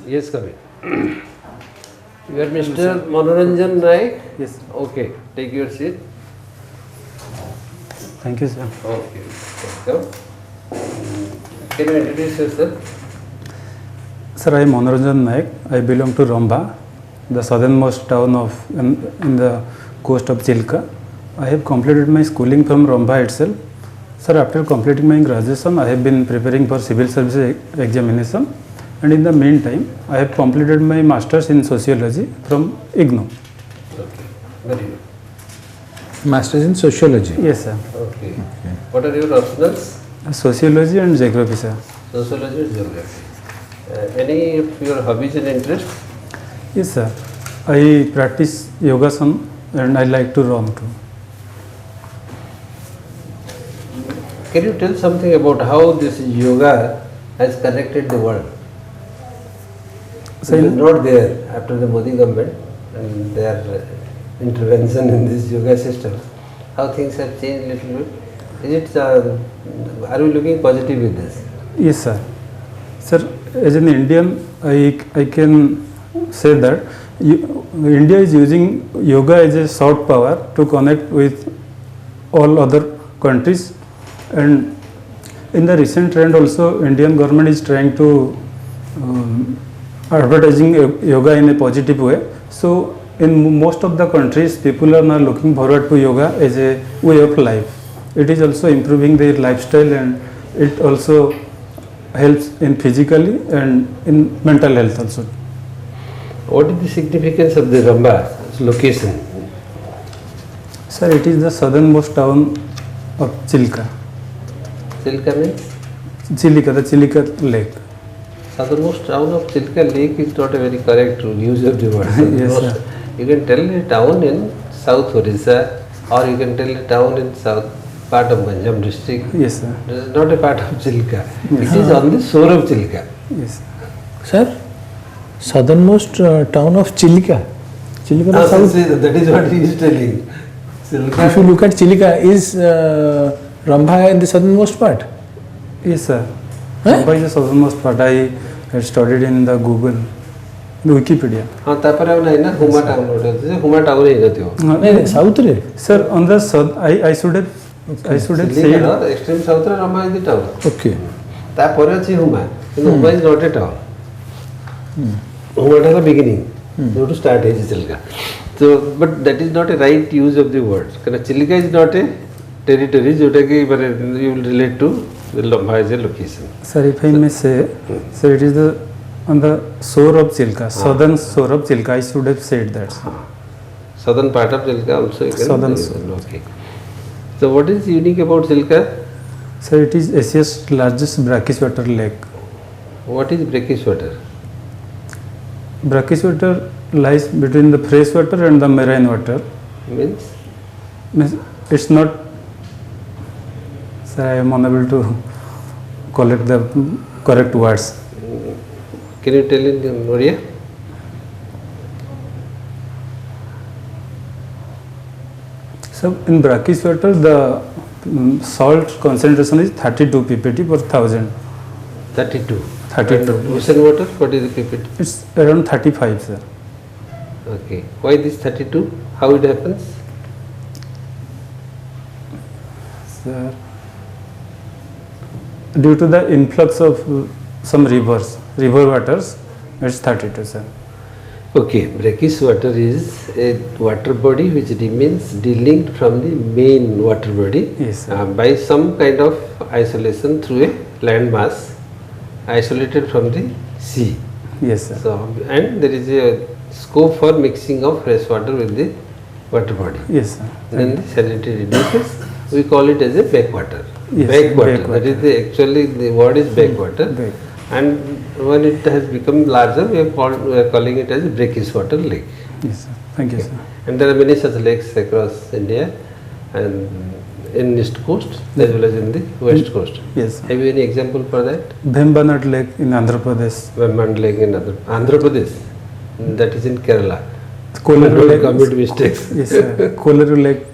Yes, come in. You are Mr. MANORANJAN Nayak? Yes. Okay, take your seat. Thank you, sir. Okay, welcome. Can you introduce yourself? Sir, I am MANORANJAN Nayak. I belong to Ramba, the southernmost town in the coast of Chilka. I have completed my schooling from Ramba itself. Sir, after completing my graduation, I have been preparing for civil service examination, and in the meantime, I have completed my masters in sociology from IGNOU. Okay, very good. Masters in sociology. Yes, sir. Okay. What are your options? Sociology and geography, sir. Sociology and geography. Any of your hobbies and interests? Yes, sir. I practice yogasan and I like to run too. Can you tell something about how this yoga has connected the world? So it was not there after the Modi government and their intervention in this yoga system. How things have changed a little bit? Is it? Are we looking positive with this? Yes, sir. Sir, as an Indian, I can say that India is using yoga as a soft power to connect with all other countries. And in the recent trend also, Indian government is trying to advertising yoga in a positive way. So in most of the countries, people are now looking forward to yoga as a way of life. It is also improving their lifestyle, and it also helps in physically and in mental health also. What is the significance of the Ramba location? Sir, it is the southernmost town of Chilka. Chilka means? Chilika, the Chilika lake. Southernmost town of Chilka lake is not a very correct use of the word. Yes, sir. You can tell a town in South Odisha, or you can tell a town in south part of Ganjam district. Yes, sir. It is not a part of Chilka. Yes. It is on the shore of Chilka. Yes. Sir, southernmost town of Chilika. Chilika Ah, is south. that is what he is telling. Chilka. If you look at Chilika, is Rambha in the southernmost part? Yes, sir. Huh? Ramba is the southernmost part. I had studied in the Google, the Wikipedia. हाँ तापर अब नहीं ना Huma town road है Huma town ही रहती हो नहीं south रे. Sir, on the south, I should have said. Extreme south रे रंबा इज द टाउन Okay. तापर अछि हुमा କିନ୍ତୁ Huma is not a town Huma टा द बिगिनिंग जो टू स्टार्ट है Chilka so but that is not a right use of the word because Chilka is not a territory जोटा कि माने you will relate to the Ramba as a location. Sir, if I may say, sir, it is on the shore of Chilka, southern shore of Chilka. I should have said that. Southern part of Chilka also you can Southern okay. So what is unique about Chilka? Sir, it is Asia's largest brackish water lake. What is brackish water? Brackish water lies between the fresh water and the marine water. Means? It's not. Sir, I am unable to collect the correct words. Can you tell in Oriya? So in brackish water, the salt concentration is 32 ppt per 1000. 32. 32. And ocean water, what is the ppt? It's around 35, sir. Okay. Why this 32? How it happens? Sir, due to the influx of some river waters, it's 32, sir. Okay. Brackish water is a water body which remains delinked from the main water body Yes, sir. by some kind of isolation through a land mass isolated from the sea. Yes, sir. So, and there is a scope for mixing of fresh water with the water body. Yes, sir. Then the salinity reduces. We call it as a backwater. Yes, Backwater. backwater. That is actually the word is backwater. And when it has become larger, we are calling it as a brackish water lake. Yes, sir. Thank you, sir. And there are many such lakes across India and in east coast as well as in the west coast. Yes, sir. Have you any example for that? Vembanad Lake in Andhra Pradesh. Vembanad Lake in Andhra Pradesh. That is in Kerala. Koleru Don't Lake. commit mistakes. Yes, sir. Koleru Lake.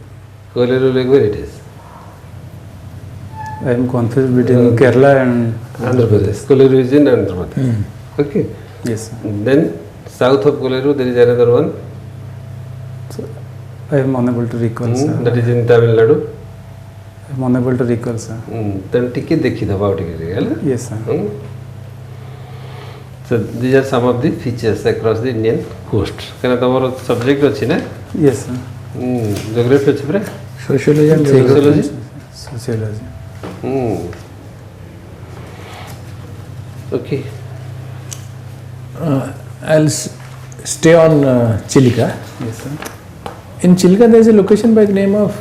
Koleru Lake, where it is? I am confused between Kerala and Andhra Pradesh. Koleru is in Andhra Pradesh. Okay. yes, sir. Then south of Koleru there is another one. I am unable to recall, sir. That is in Tamil Nadu. I am unable to recall, sir. Then ଟିକେ ଦେଖିଦେବା ଆଉ ଟିକେ ହେଲା. Yes, sir. So these are some of the features across the Indian coast. କାରଣ ତମର subject ଅଛି ନା? Yes, sir. Geography ଅଛି ପରା? Sociology and Sociology? Sociology. Okay. I'll stay on Chilika. Yes, sir. In Chilika, there is a location by the name of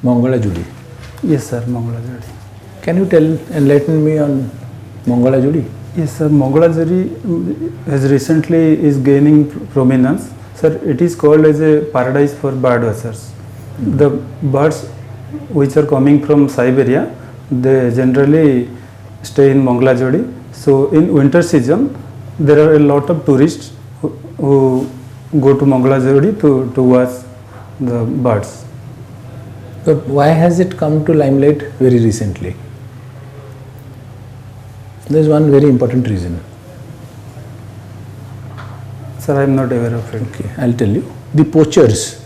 Mangalajudi. Yes, sir. Mangalajuri. Can you enlighten me on Mangalajudi? Yes, sir. Mangalajuri has recently is gaining prominence. Sir, it is called as a paradise for bird watchers. The birds which are coming from Siberia, they generally stay in Mangalajuri. So in winter season, there are a lot of tourists who go to Mangalajuri to watch the birds. But why has it come to limelight very recently? There is one very important reason. Sir, I am not aware of it. Okay, I'll tell you. The poachers.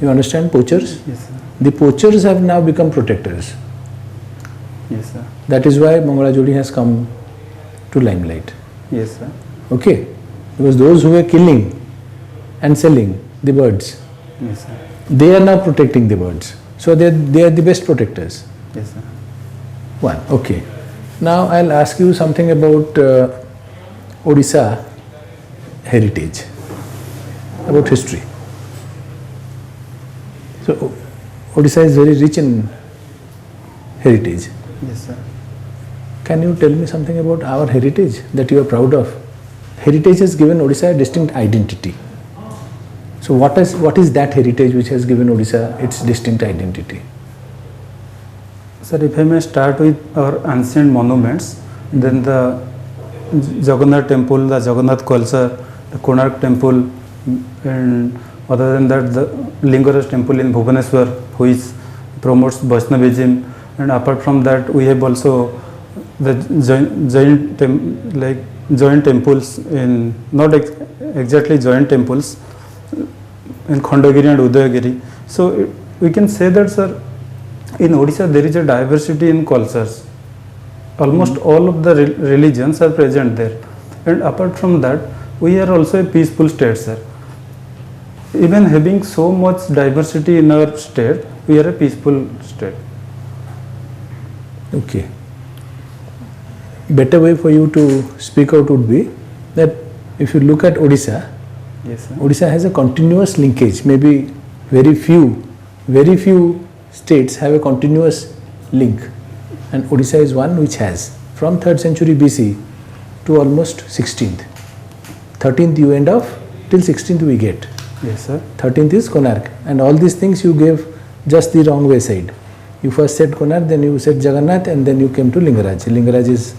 You understand poachers? Yes, sir. The poachers have now become protectors. Yes, sir. That is why Mangalajudi has come to limelight. Yes, sir. Okay? Because those who were killing and selling the birds, Yes, sir. they are now protecting the birds. So they are the best protectors. Yes, sir. One. Okay. Now I'll ask you something about Odisha heritage, about history. So Odisha is very rich in heritage. Yes, sir. Can you tell me something about our heritage that you are proud of? Heritage has given Odisha a distinct identity. So what is that heritage which has given Odisha its distinct identity? Sir, if I may start with our ancient monuments, then the Jagannath temple, the Jagannath culture, the Konark temple, and other than that the Lingaraj temple in Bhubaneswar, which promotes Vaishnavism, and apart from that we have also the joint temples in, not exactly joint temples, in Khandagiri and Udayagiri. So we can say that, sir, in Odisha there is a diversity in cultures. Almost all of the religions are present there, and apart from that we are also a peaceful state, sir. Even having so much diversity in our state, we are a peaceful state. Okay. Better way for you to speak out would be that if you look at Odisha, Yes, sir. Odisha has a continuous linkage. Maybe very few states have a continuous link, and Odisha is one which has, from 3rd century BC to almost 16th. 13th you end off, till 16th we get. Yes, sir. 13th is Konark, and all these things you gave just the wrong way side. You first said Konark, then you said Jagannath, and then you came to Lingaraj. Lingaraj is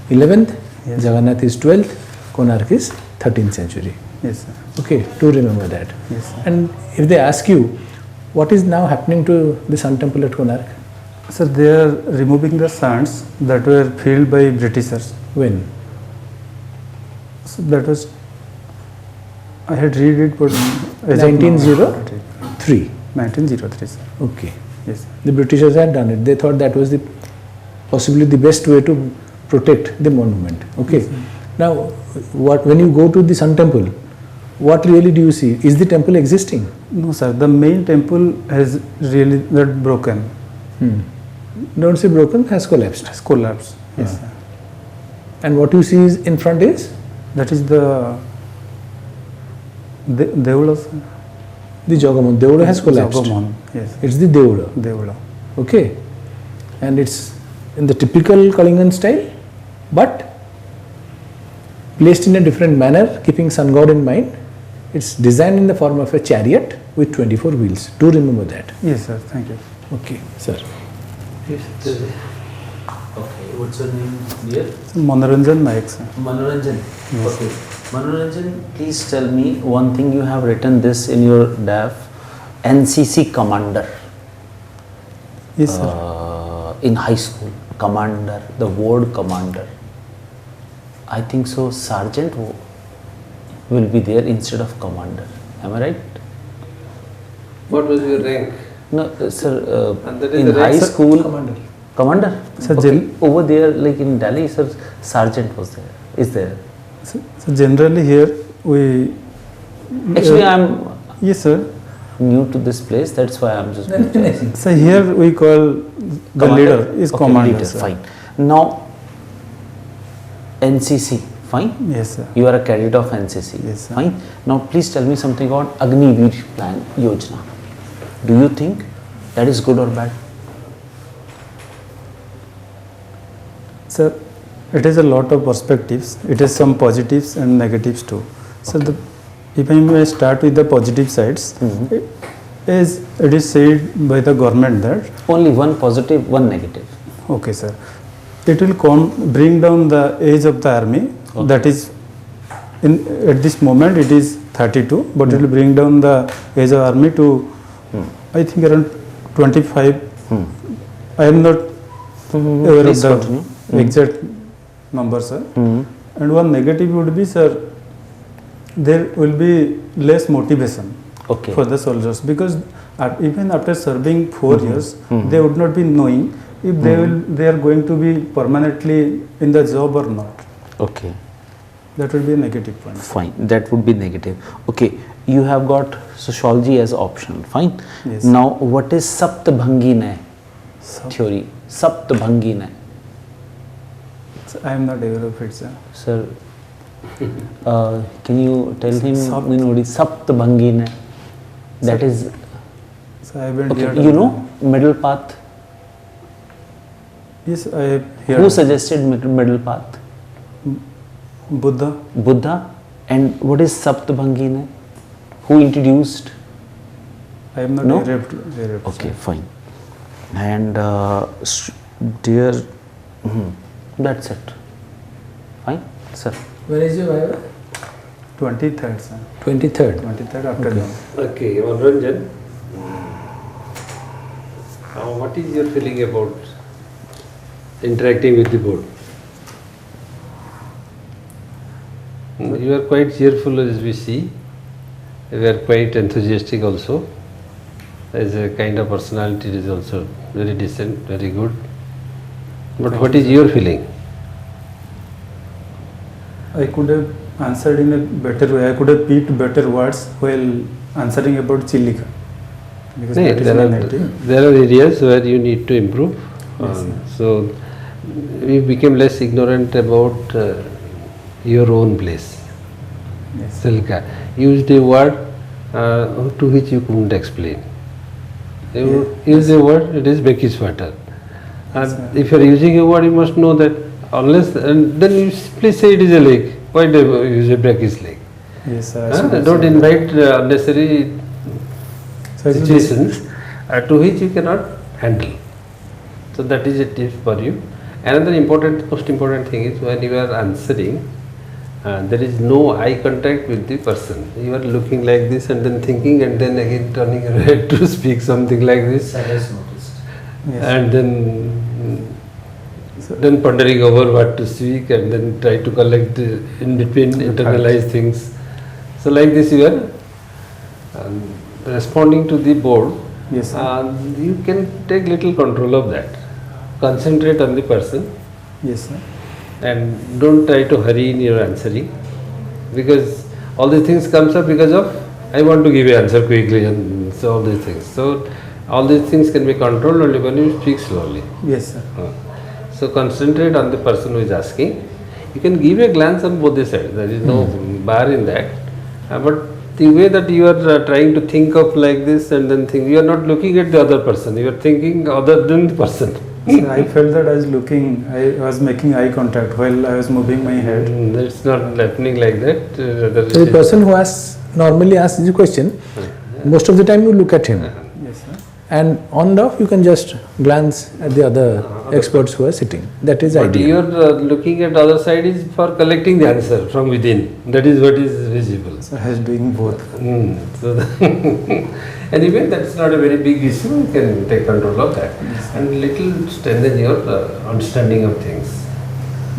11th, Yes. Jagannath is 12th, Konark is 13th century. Yes, sir. Okay, do remember that. Yes, sir. And if they ask you, what is now happening to the Sun Temple at Konark? Sir, they are removing the sands that were filled by Britishers. When? So that was, I had read it, but as of now, 1903. 1903, sir. Okay. Yes, sir. The Britishers had done it. They thought that was possibly the best way to protect the monument. Okay. Yes, now, when you go to the Sun Temple, what really do you see? Is the temple existing? No, sir. The main temple has really got broken. Don't say broken, has collapsed. Has collapsed. Yes, sir. And what you see is in front is? That is the Deula, sir. The Jagamohan. Deula has collapsed. Jagamohan, yes. It's the Deula. Deula. Okay. And it's in the typical Kalingan style, but placed in a different manner, keeping sun god in mind. It's designed in the form of a chariot with 24 wheels. Do remember that. Yes, sir. Thank you. Okay, sir. Yes. Okay, what's your name, dear? Manoranjan Nayak, sir. Manoranjan. Yes. Okay. Manoranjan, please tell me one thing. You have written this in your DAF, NCC commander. Yes, sir. in high school? Commander, the word commander. I think so. Sergeant will be there instead of commander. Am I right? What was your rank? No, sir. And that is In the high rank, sir? school, Commander. commander. Sir, Okay. Over there, like in Delhi, sir, sergeant was there. Is there? So generally here we Actually, I'm yes, sir. new to this place. That's why I'm just. Commander. So here we call the leader is Okay, commander. leader, sir. fine. Now, NCC, fine. Yes, sir. You are a cadet of NCC. Yes, sir. Fine. Now, please tell me something about Agniveer plan Yojana. Do you think that is good or bad? Sir, it is a lot of perspectives. It is some positives and negatives too. So if I may start with the positive sides, as it is said by the government that Only one positive, one negative. okay, sir, it will bring down the age of the army. Okay. That is, at this moment it is 32, but it will bring down the age of army to I think around 25. I am not aware of Please the continue. exact number, sir. And one negative would be, sir, there will be less motivation Okay. for the soldiers, because even after serving 4 years, they would not be knowing if they are going to be permanently in the job or not. Okay. That will be a negative point. Fine. That would be negative. Okay. You have got sociology as optional. Fine. Yes. Now, what is Saptabhangi So, theory? Saptabhangi. I am not aware of it, sir. Sir, can you tell him Sapt- in Odisha? Saptabhangi. That is, So I haven't okay, heard you of know, middle path. that. Yes, I have heard. Who suggested middle path? Buddha. Buddha. And what is Saptabhangi? Who introduced? I am not No? aware of Okay, sir. fine. And dear, that's it. Fine, sir. When is your Viva? 23rd, sir. 23rd. 23rd afternoon. Okay, MANORANJAN. What is your feeling about interacting with the board? You are quite cheerful as we see. You are quite enthusiastic also. As a kind of personality, it is also very decent, very good. But what is your feeling? I could have answered in a better way. I could have picked better words while answering about Chilika. Because No, that is my native. there are areas where you need to improve. Yes, So we became less ignorant about your own place. Yes. Silka used a word to which you couldn't explain. You use a word, it is Becky's water. And if you are using a word, you must know that unless, and then you simply say it is a lake. Why do you use a Becky's lake? Yes, sir. I should have Don't said invite unnecessary So I should situations to which you cannot handle. So that is a tip for you. Another most important thing is when you are answering, there is no eye contact with the person. You are looking like this and then thinking and then again turning your head to speak something like this, That is noticed. Yes. and then pondering over what to speak and then try to collect in between internalize things. So like this you are responding to the board. Yes, sir. You can take little control of that. Concentrate on the person Yes, sir. and don't try to hurry in your answering, because all these things comes up because of I want to give an answer quickly and so all these things. So all these things can be controlled only when you speak slowly. Yes, sir. So concentrate on the person who is asking. You can give a glance on both the sides. There is no bar in that. But the way that you are trying to think of like this and then think, you are not looking at the other person. You are thinking other than the person. So I felt that I was making eye contact while I was moving my head. It's not happening like that. So the person who normally asks the question, most of the time you look at him. Yes, sir. and on and off you can just glance at the other experts who are sitting. That is But ideal. you're looking at the other side is for collecting the answer from within. That is what is visible. So I was doing both. So anyway, that's not a very big issue. You can take control of that and little strengthen your understanding of things.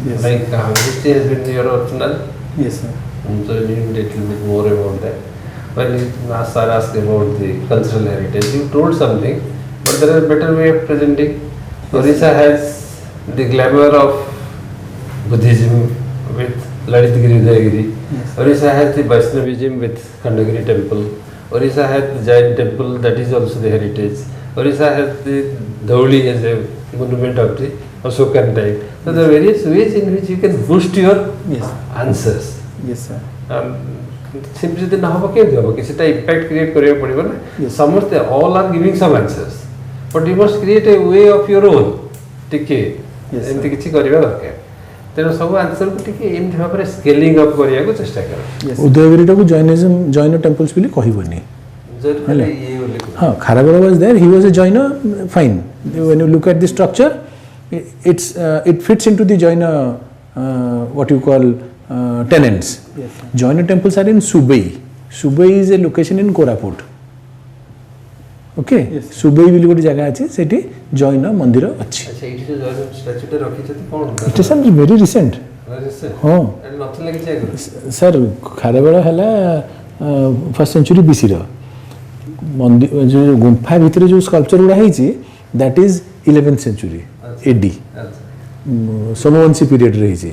Yes. Like history has been your original. Yes, sir. So you need a little bit more about that. When sir asked about the cultural heritage, you told something, but there is a better way of presenting. Odisha has the glamour of Buddhism with Lalitgiri Udayagiri. Yes. Odisha has the Vaishnavism with Khandagiri temple. Odisha has the Jain temple, that is also the heritage. Odisha has the Dhauli as a monument of the Ashokan type. So there are various ways in which you can boost your Yes. answers. Yes, sir. Simply ଯଦି ନହେବ କେମିତି ହେବ କିଛିଟା impact create କରିବାକୁ ପଡ଼ିବ ନା ସମସ୍ତେ all are giving some answers but you must create a way of your own ଟିକେ ଏମିତି କିଛି କରିବା ଦରକାର ତେଣୁ ସବୁ ଆନ୍ସରକୁ ଟିକେ ଏମିତି ଭାବରେ ସ୍କେଲିଂ ଅପ୍ କରିବାକୁ ଚେଷ୍ଟା କର ଉଦୟଗିରିଟାକୁ ଜୈନ ଟେମ୍ପଲ୍ସ ବୋଲି କହିବନି ହଁ Kharabela was there, he was a Jaina, fine. When you look at the structure, it fits into the Jaina what you call tenants. Yes, sir. Jaina temples are in Subai. Subai is a location in Koraput. Okay? Yes. Subai ବୋଲି ଗୋଟେ ଜାଗା ଅଛି ସେଠି ଜୈନ ମନ୍ଦିର ଅଛି. ଆଚ୍ଛା ଏଇଠି ଯୋଉ ଜୈନ ଷ୍ଟାଚ୍ୟୁଟା ରଖିଛନ୍ତି କ'ଣ It is very recent. ହଁ ନଥିଲା କିଛି ଆଗରୁ ସାର୍ ଖାରବେଳ ହେଲା 1st century BC ର ଯେଉଁ ଗୁମ୍ଫା ଭିତରେ ଯେଉଁ ସ୍କଲ୍ପଚର ଗୁଡ଼ା ହେଇଛି that is 11th century AD Somavamshi ପିରିୟଡ଼ରେ ହେଇଛି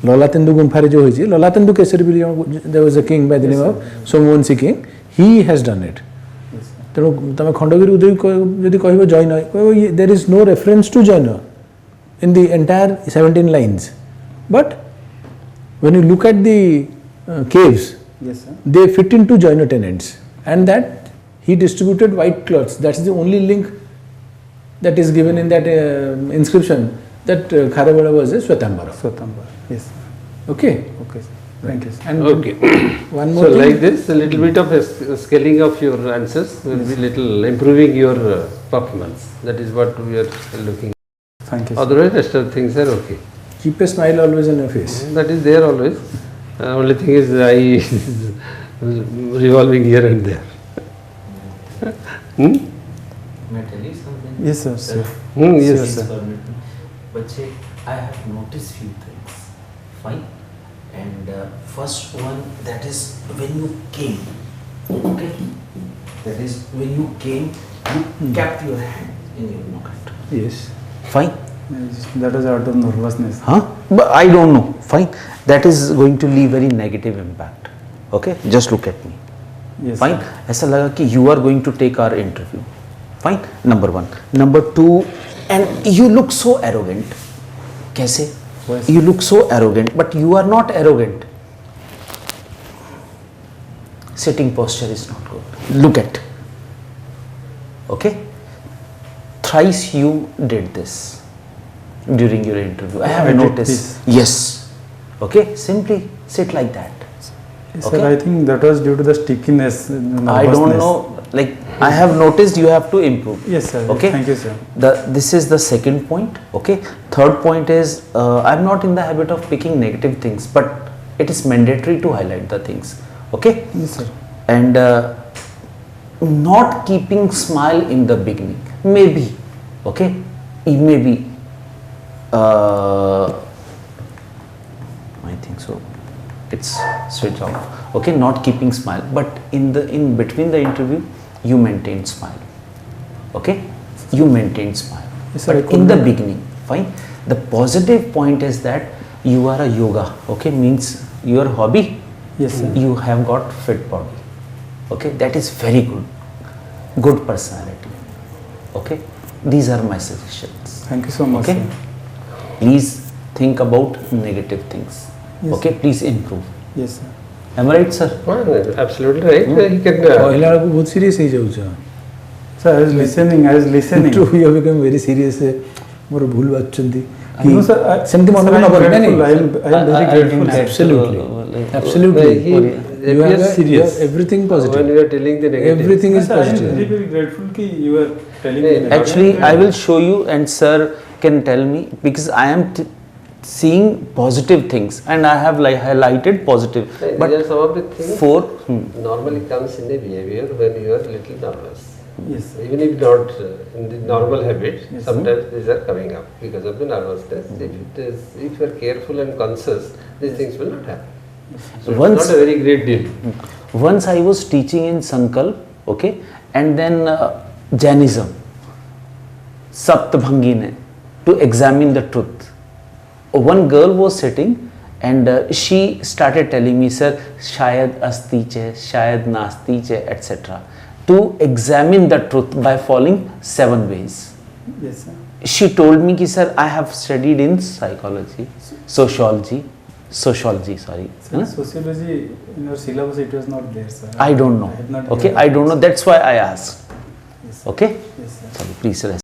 ଲଲାତେନ୍ଦୁ ଗୁମ୍ଫାରେ ଯେଉଁ ହେଇଛି ଲଲାତେନ୍ଦୁ କେଶରୀ ବୋଲି there was a king by the name of Somavamshi king, he has done it. ତେଣୁ ତୁମେ ଖଣ୍ଡଗିରି ଉଦୟ ଯଦି କହିବ ଜୈନ କହିବ there is no reference to Jaina in the entire 17 lines, but when you look at the caves, Yes, sir. they fit into Jaina tenants, and that he distributed white cloths. That's the only link that is given in that inscription that Kharavada was a Swetambara. Swetambara. Yes. Okay. Okay, sir. Thank you, sir. And Okay. one more So thing. like this, a little bit of a scaling of your answers will be little improving your performance. That is what we are looking at. Thank you, sir. Otherwise, rest of things are okay. Keep a smile always on your face. That is there always. Only thing is I revolving here and there. May I tell you something? Yes, sir. Sir. Yes. Sure, sir. Permit me. But check, I have noticed few things. Fine. And first one, that is when you came. Okay. That is when you came, you kept your hand in your pocket. Yes. Fine. Yes, that was out of nervousness. Huh? But I don't know. Fine. That is going to leave very negative impact. Okay. Just look at me. Yes. Fine. ऐसा लगा कि you are going to take our interview. Fine. Number one. Number two, and you look so arrogant. कैसे? Yes. You look so arrogant, but you are not arrogant. Sitting posture is not good. Look at. Okay. Thrice you did this during your interview. I have I did noticed. this. Yes. Okay. Simply sit like that. Sir, Okay. I think that was due to the stickiness. I don't nervousness. know. Like I have noticed, you have to improve. Yes, sir. Okay. Thank you, sir. This is the second point. Okay. Third point is I'm not in the habit of picking negative things, but it is mandatory to highlight the things. Okay. Yes, sir. And not keeping smile in the beginning. Maybe. Okay. It may be. I think so. It's switch off. Okay. Not keeping smile, but in between the interview, you maintain smile. Okay. You maintain smile. Yes, sir, I But in the couldn't- beginning, fine. The positive point is that you are a yoga. Okay. Means your hobby. Yes, sir. You have got fit body. Okay. That is very good. Good personality. Okay. These are my suggestions. Thank you so much, Okay. sir. Please think about negative things. Yes, Okay. Please improve. Yes, sir. Am I right, sir? Absolutely right. He can. କହିଲା ବେଳକୁ ବହୁତ serious ହେଇଯାଉଛ. Sir, I was listening. True, you have become very serious. ମୋର ଭୁଲ ବାଛୁଛନ୍ତି No, sir. ସେମିତି ମନେ sir, I am ନବନି ନାଇଁ grateful. I am very grateful. didn't have to, Absolutely. like, Absolutely. He You appears have serious everything when positive. you are telling the negative. Everything is Sir, I am positive. very, very grateful कि you are telling Hey, me. Actually, I will show you, and sir can tell me, because I am seeing positive things and I have like highlighted positive. These But are some of the things for normally comes in the behavior when you are little nervous. Yes, sir. Even if not in the normal habit, Yes, sometimes these are coming up because of the nervousness. If you are careful and conscious, these things will not happen. So Once- it's not a very great deal. once I was teaching in Sankalp, okay, and then Jainism, Saptabhangine, to examine the truth. One girl was sitting and she started telling me, sir, shayad asti che, shayad nasti che, etc. To examine the truth by following 7 ways. Yes, sir. She told me, ki, sir, I have studied in psychology, sociology, sorry. Sir, sociology in your syllabus it was not there, sir. I don't know. have not Okay, heard I of don't it. know. That's why I asked. Yes, sir. Okay? Yes, sir. Sorry, please rest.